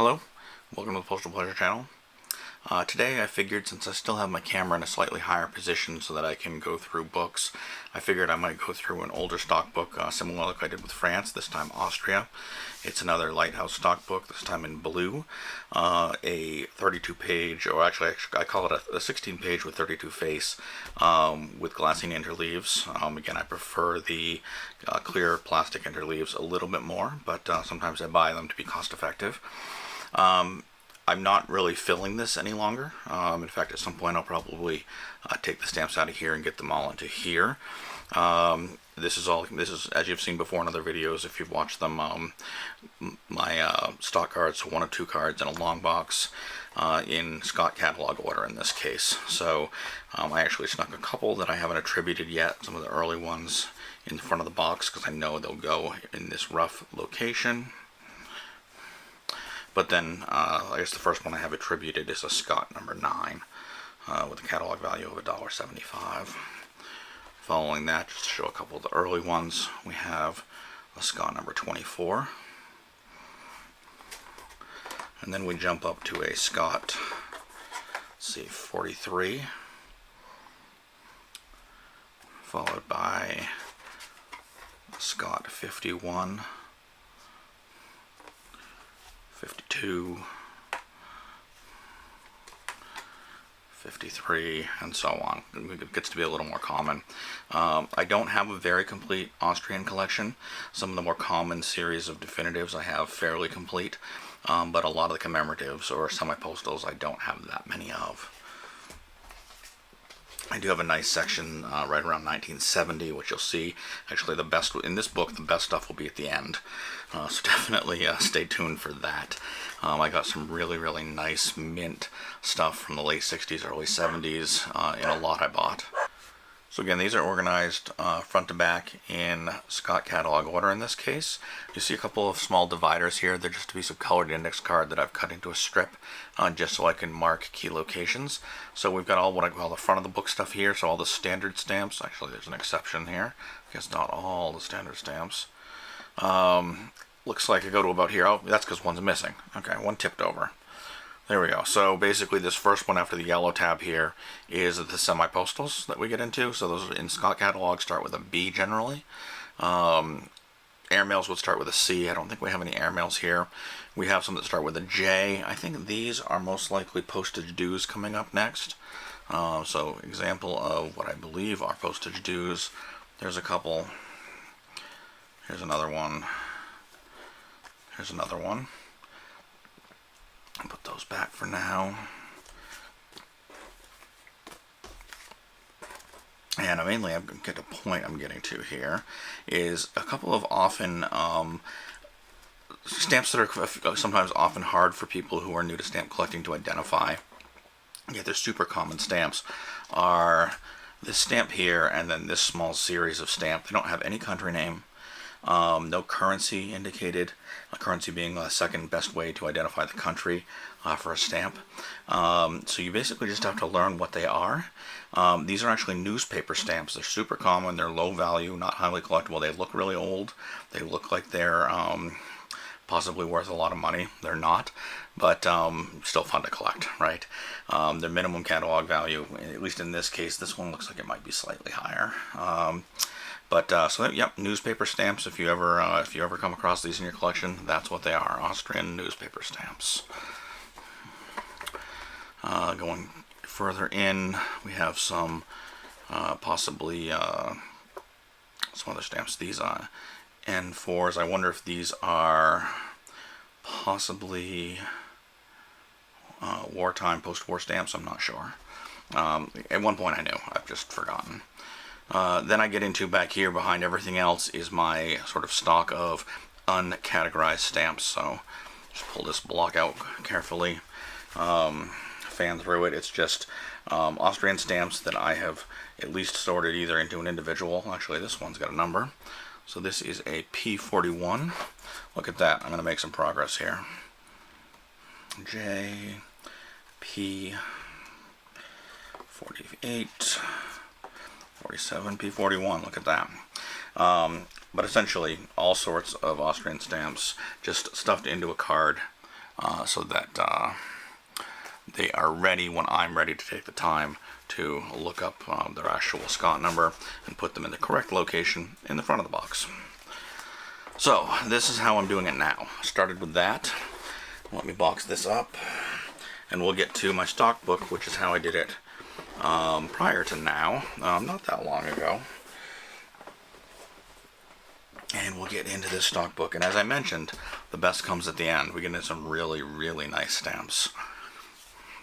Hello, welcome to the Postal Pleasure channel. Today I figured, since I still have my camera in a slightly higher position so that I can go through books, I figured I might go through an older stock book, similar like I did with France, this time Austria. It's another Lighthouse stock book, this time in blue. A 32 page, or actually I call it a 16 page with 32 face, with glassine interleaves. Again, I prefer the clear plastic interleaves a little bit more, but sometimes I buy them to be cost effective. I'm not really filling this any longer. In fact, at some point I'll probably take the stamps out of here and get them all into here. This is as you've seen before in other videos if you've watched them, my stock cards, so 1 or 2 cards in a long box in Scott catalog order in this case. So I actually snuck a couple that I haven't attributed yet, some of the early ones in the front of the box, because I know they'll go in this rough location. But then, I guess the first one I have attributed is a Scott number 9, with a catalog value of $1.75. Following that, just to show a couple of the early ones, we have a Scott number 24. And then we jump up to a Scott, let's see, 43. Followed by a Scott 51. 52, 53, and so on. It gets to be a little more common. I don't have a very complete Austrian collection. Some of the more common series of definitives I have fairly complete, but a lot of the commemoratives or semi-postals I don't have that many of. I do have a nice section right around 1970, which you'll see. Actually, the best in this book, the best stuff will be at the end. So definitely stay tuned for that. I got some really nice mint stuff from the late 60s, early 70s in a lot I bought. So again, these are organized front to back in Scott catalog order in this case. You see a couple of small dividers here. They're just a piece of colored index card that I've cut into a strip just so I can mark key locations. So we've got all what I call the front of the book stuff here, so all the standard stamps. Actually, there's an exception here. I guess not all the standard stamps. Looks like I go to about here. Oh, that's because one's missing. Okay, one tipped over. There we go. So basically this first one after the yellow tab here is the semi-postals that we get into. So those in Scott catalog start with a B generally. Airmails would start with a C. I don't think we have any airmails here. We have some that start with a J. I think these are most likely postage dues coming up next. So example of what I believe are postage dues. There's a couple. Here's another one. Here's another one. I'll put those back for now. And mainly, I'm going to get a point I'm getting to here, is a couple of often stamps that are sometimes often hard for people who are new to stamp collecting to identify. Yet they're super common stamps. Are this stamp here and then this small series of stamp. They don't have any country name. No currency indicated, a currency being the second best way to identify the country for a stamp. So you basically just have to learn what they are. These are actually newspaper stamps. They're super common, they're low value, not highly collectible. They look really old. They look like they're possibly worth a lot of money. They're not, but still fun to collect, right? Their minimum catalog value, at least in this case, this one looks like it might be slightly higher. So yep, newspaper stamps. If you ever come across these in your collection, that's what they are. Austrian newspaper stamps. Going further in, we have some possibly some other stamps. These N4s. I wonder if these are possibly wartime post-war stamps. I'm not sure. At one point I knew. I've just forgotten. Then I get into back here behind everything else is my sort of stock of uncategorized stamps. So just pull this block out carefully, fan through it. It's just Austrian stamps that I have at least sorted either into an individual. Actually, this one's got a number. So this is a P41. Look at that. I'm going to make some progress here. J, P, 48. 47, P41, look at that. But essentially all sorts of Austrian stamps just stuffed into a card so that they are ready when I'm ready to take the time to look up their actual Scott number and put them in the correct location in the front of the box. So this is how I'm doing it now. Started with that. Let me box this up, and we'll get to my stock book, which is how I did it prior to now, not that long ago. And we'll get into this stock book. And as I mentioned, the best comes at the end. We get into some really, really nice stamps.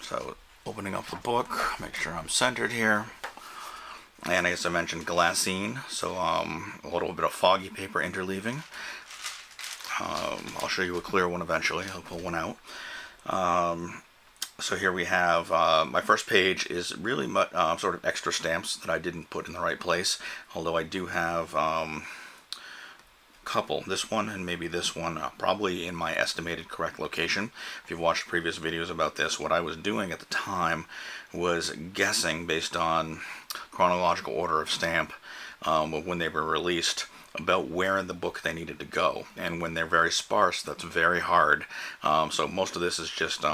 So opening up the book, make sure I'm centered here. And as I mentioned, glassine, so a little bit of foggy paper interleaving. I'll show you a clear one eventually. I'll pull one out. So here we have, my first page is really sort of extra stamps that I didn't put in the right place, although I do have couple, this one and maybe this one, probably in my estimated correct location. If you've watched previous videos about this, what I was doing at the time was guessing based on chronological order of stamp when they were released about where in the book they needed to go, and when they're very sparse, that's very hard. So most of this is just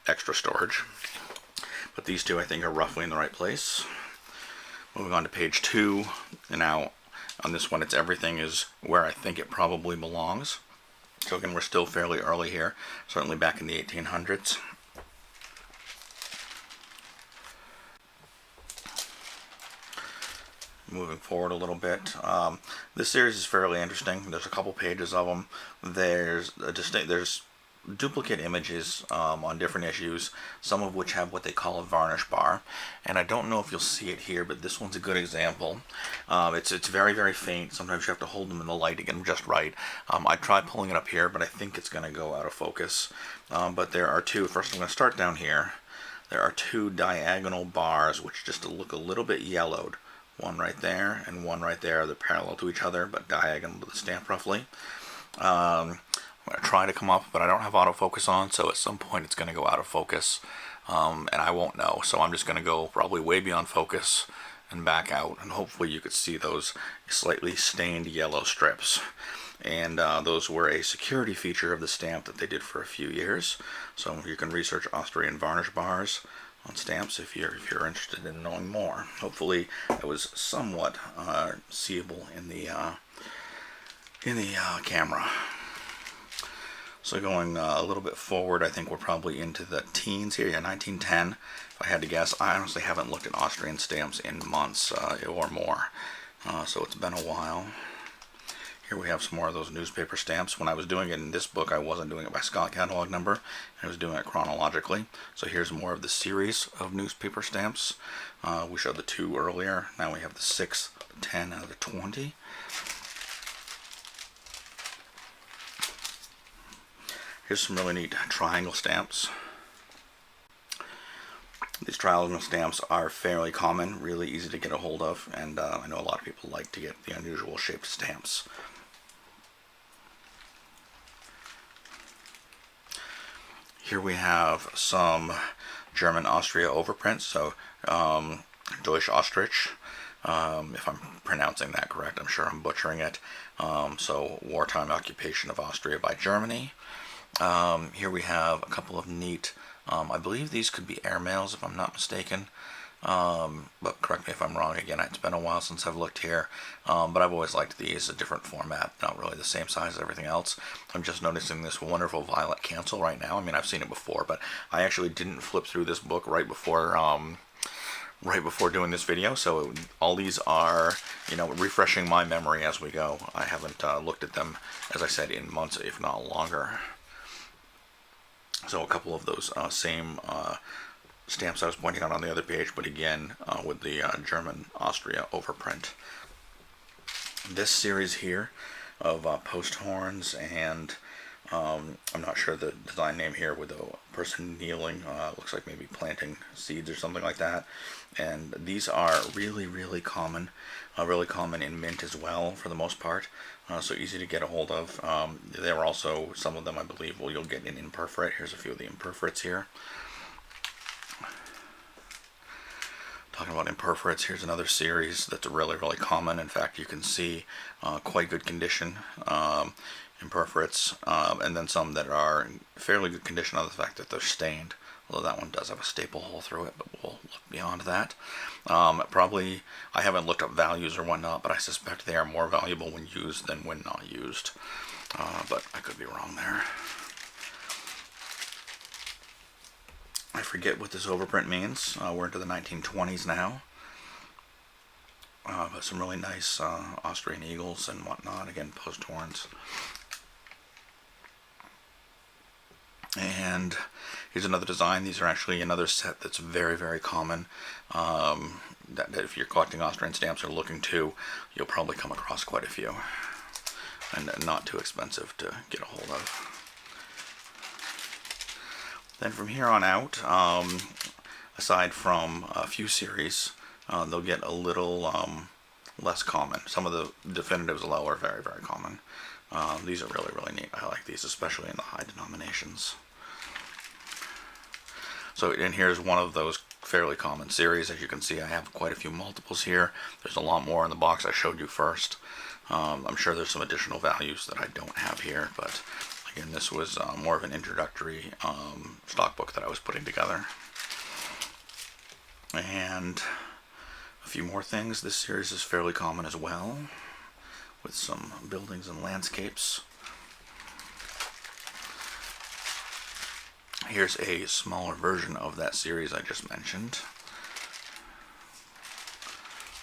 extra storage, but these two I think are roughly in the right place. Moving on to page 2, and now on this one, everything is where I think it probably belongs. So again, we're still fairly early here, certainly back in the 1800s. Moving forward a little bit, this series is fairly interesting. There's a couple pages of them. There's duplicate images on different issues, some of which have what they call a varnish bar, and I don't know if you'll see it here, but this one's a good example. It's very, very faint. Sometimes you have to hold them in the light to get them just right. I tried pulling it up here, but I think it's going to go out of focus. But there are two. First, I'm going to start down here. There are two diagonal bars which just look a little bit yellowed. One right there and one right there. They're parallel to each other, but diagonal to the stamp roughly. I'm going to try to come up, but I don't have autofocus on, so at some point it's going to go out of focus, and I won't know. So I'm just going to go probably way beyond focus and back out, and hopefully you could see those slightly stained yellow strips. And those were a security feature of the stamp that they did for a few years. So you can research Austrian varnish bars on stamps if you're interested in knowing more. Hopefully it was somewhat seeable in the camera. So going a little bit forward, I think we're probably into the teens here. Yeah, 1910, if I had to guess. I honestly haven't looked at Austrian stamps in months or more, so it's been a while. Here we have some more of those newspaper stamps. When I was doing it in this book, I wasn't doing it by Scott catalog number. I was doing it chronologically. So here's more of the series of newspaper stamps. We showed the 2 earlier. Now we have the 6, the 10, and the 20. Here's some really neat triangle stamps. These triangle stamps are fairly common, really easy to get a hold of, and I know a lot of people like to get the unusual shaped stamps. Here we have some German Austria overprints, so Deutsch Ostrich, if I'm pronouncing that correct. I'm sure I'm butchering it. So wartime occupation of Austria by Germany. Here we have a couple of neat, I believe these could be airmails if I'm not mistaken, but correct me if I'm wrong. Again, it's been a while since I've looked here, but I've always liked these, a different format, not really the same size as everything else. I'm just noticing this wonderful violet cancel right now. I mean, I've seen it before, but I actually didn't flip through this book right before doing this video, so all these are, refreshing my memory as we go. I haven't looked at them, as I said, in months, if not longer. So a couple of those same stamps I was pointing out on the other page, but again with the German Austria overprint. This series here of post horns and I'm not sure the design name here with a person kneeling, looks like maybe planting seeds or something like that. And these are really, really common in mint as well for the most part, so easy to get a hold of. There are also some of them, I believe, you'll get in imperforate. Here's a few of the imperforates here. Talking about imperforates, here's another series that's really, really common. In fact, you can see quite good condition imperforates, and then some that are in fairly good condition on the fact that they're stained. Although that one does have a staple hole through it, but we'll look beyond that. Probably, I haven't looked up values or whatnot, but I suspect they are more valuable when used than when not used. But I could be wrong there. I forget what this overprint means. We're into the 1920s now. But some really nice Austrian eagles and whatnot. Again, post horns. And here's another design. These are actually another set that's very, very common. That if you're collecting Austrian stamps or looking to, you'll probably come across quite a few. And not too expensive to get a hold of. Then from here on out, aside from a few series, they'll get a little less common. Some of the definitives below are very, very common. These are really, really neat. I like these, especially in the high denominations. So, and here's one of those fairly common series. As you can see, I have quite a few multiples here. There's a lot more in the box I showed you first. I'm sure there's some additional values that I don't have here, but again, this was more of an introductory stock book that I was putting together. And a few more things. This series is fairly common as well, with some buildings and landscapes. Here's a smaller version of that series I just mentioned.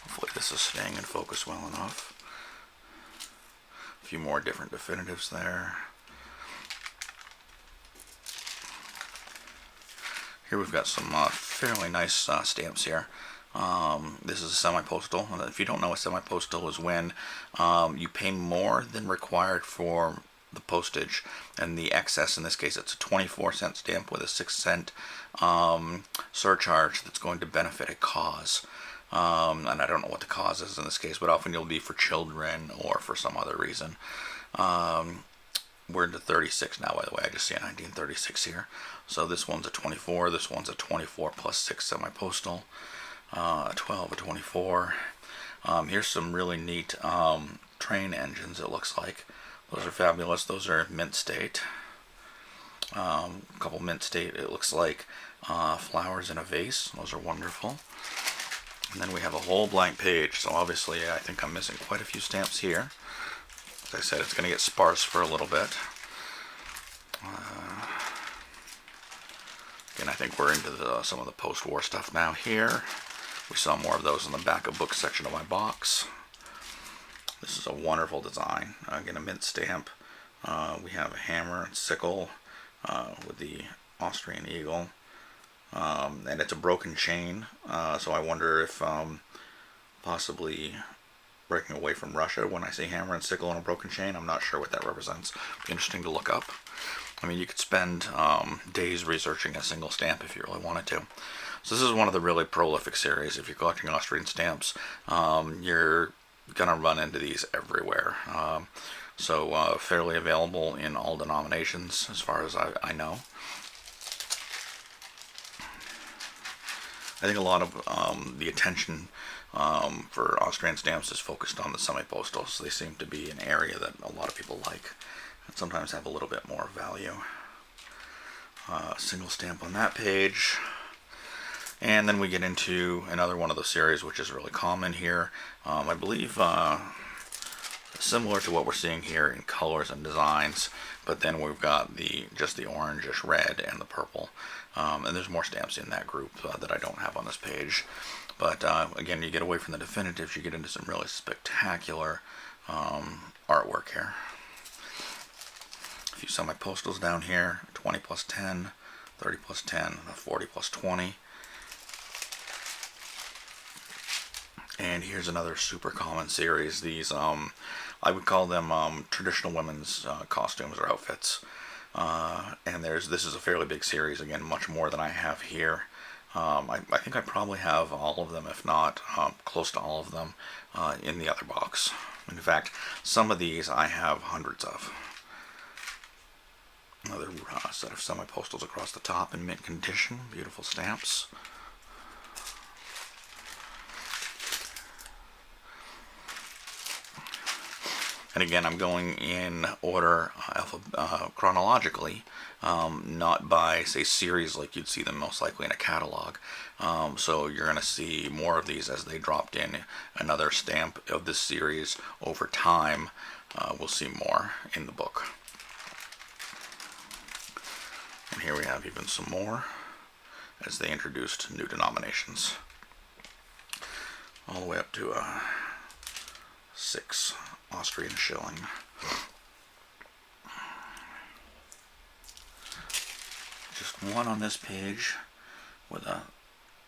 Hopefully this is staying in focus well enough. A few more different definitives there. Here we've got some fairly nice stamps here. This is a semi-postal. If you don't know, a semi-postal is when you pay more than required for the postage, and the excess, in this case it's a 24-cent stamp with a 6-cent surcharge that's going to benefit a cause. And I don't know what the cause is in this case, but often it'll be for children or for some other reason. We're into 36 now, by the way. I just see a 1936 here. So this one's a 24, this one's a 24 plus 6 semi-postal, a 12, a 24. Here's some really neat train engines, it looks like. Those are fabulous. Those are mint state. A couple mint state, it looks like flowers in a vase. Those are wonderful. And then we have a whole blank page. So obviously I think I'm missing quite a few stamps here. As I said, it's going to get sparse for a little bit. Again, I think we're into some of the post-war stuff now here. We saw more of those in the back of book section of my box. This is a wonderful design. Again, a mint stamp. We have a hammer and sickle with the Austrian eagle. And it's a broken chain. So I wonder if possibly breaking away from Russia when I see hammer and sickle and a broken chain. I'm not sure what that represents. Be interesting to look up. I mean, you could spend days researching a single stamp if you really wanted to. So this is one of the really prolific series. If you're collecting Austrian stamps, you're gonna run into these everywhere. So fairly available in all denominations as far as I know. I think a lot of the attention for Austrian stamps is focused on the semi-postals. They seem to be an area that a lot of people like and sometimes have a little bit more value. Single stamp on that page. And then we get into another one of the series which is really common here. I believe similar to what we're seeing here in colors and designs, but then we've got just the orangish red and the purple. And there's more stamps in that group that I don't have on this page. But again, you get away from the definitives, you get into some really spectacular artwork here. A few semi-postals down here, 20 plus 10, 30 plus 10, 40 plus 20. And here's another super common series. These, I would call them traditional women's costumes or outfits. And this is a fairly big series, again, much more than I have here. I think I probably have all of them, if not close to all of them, in the other box. In fact, some of these I have hundreds of. Another set of semi-postals across the top in mint condition, beautiful stamps. And again, I'm going in order chronologically, not by, say, series like you'd see them most likely in a catalog. So you're going to see more of these as they dropped in another stamp of this series over time. We'll see more in the book. And here we have even some more as they introduced new denominations. All the way up to 6 Austrian shilling. Just one on this page with a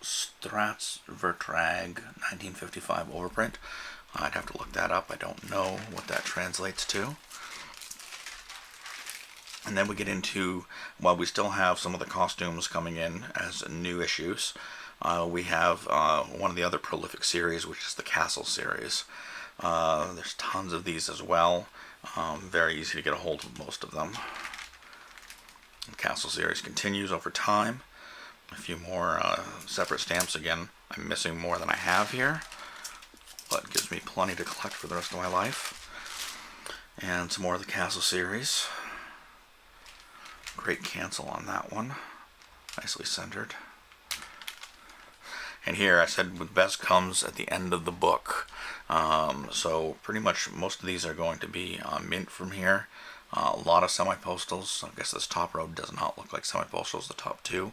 Vertrag 1955 overprint. I'd have to look that up. I don't know what that translates to. And then we get into, while we still have some of the costumes coming in as new issues, we have one of the other prolific series, which is the Castle series. There's tons of these as well. Very easy to get a hold of most of them. The Castle series continues over time. A few more separate stamps. Again, I'm missing more than I have here, but it gives me plenty to collect for the rest of my life. And some more of the Castle series. Great cancel on that one. Nicely centered. And here I said the best comes at the end of the book. So pretty much most of these are going to be mint from here. A lot of semi-postals. I guess this top row does not look like semi-postals, the top two.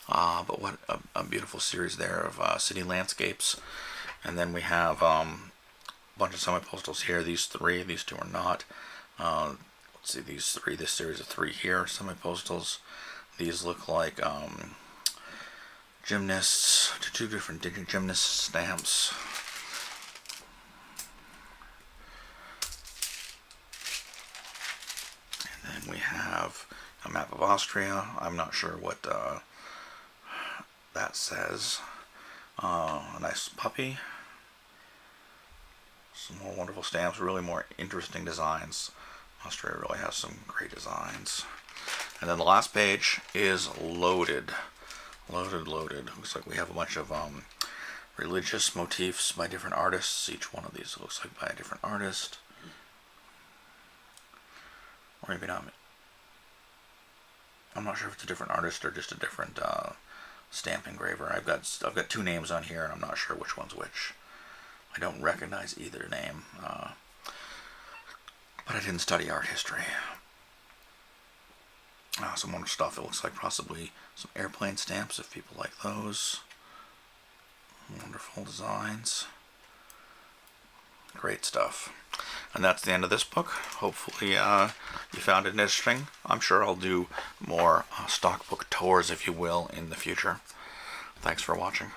But what a beautiful series there of city landscapes. And then we have a bunch of semi-postals here. These two are not. Let's see, these three, this series of 3 here, semi-postals. These look like gymnasts, 2 different gymnast stamps. And then we have a map of Austria. I'm not sure what that says. A nice puppy. Some more wonderful stamps, really more interesting designs. Austria really has some great designs. And then the last page is loaded. Loaded. Looks like we have a bunch of religious motifs by different artists. Each one of these looks like by a different artist. Or maybe not. I'm not sure if it's a different artist or just a different stamp engraver. I've got 2 names on here and I'm not sure which one's which. I don't recognize either name. But I didn't study art history. Some more stuff. It looks like possibly some airplane stamps if people like those. Wonderful designs. Great stuff. And that's the end of this book. Hopefully you found it interesting. I'm sure I'll do more stock book tours, if you will, in the future. Thanks for watching.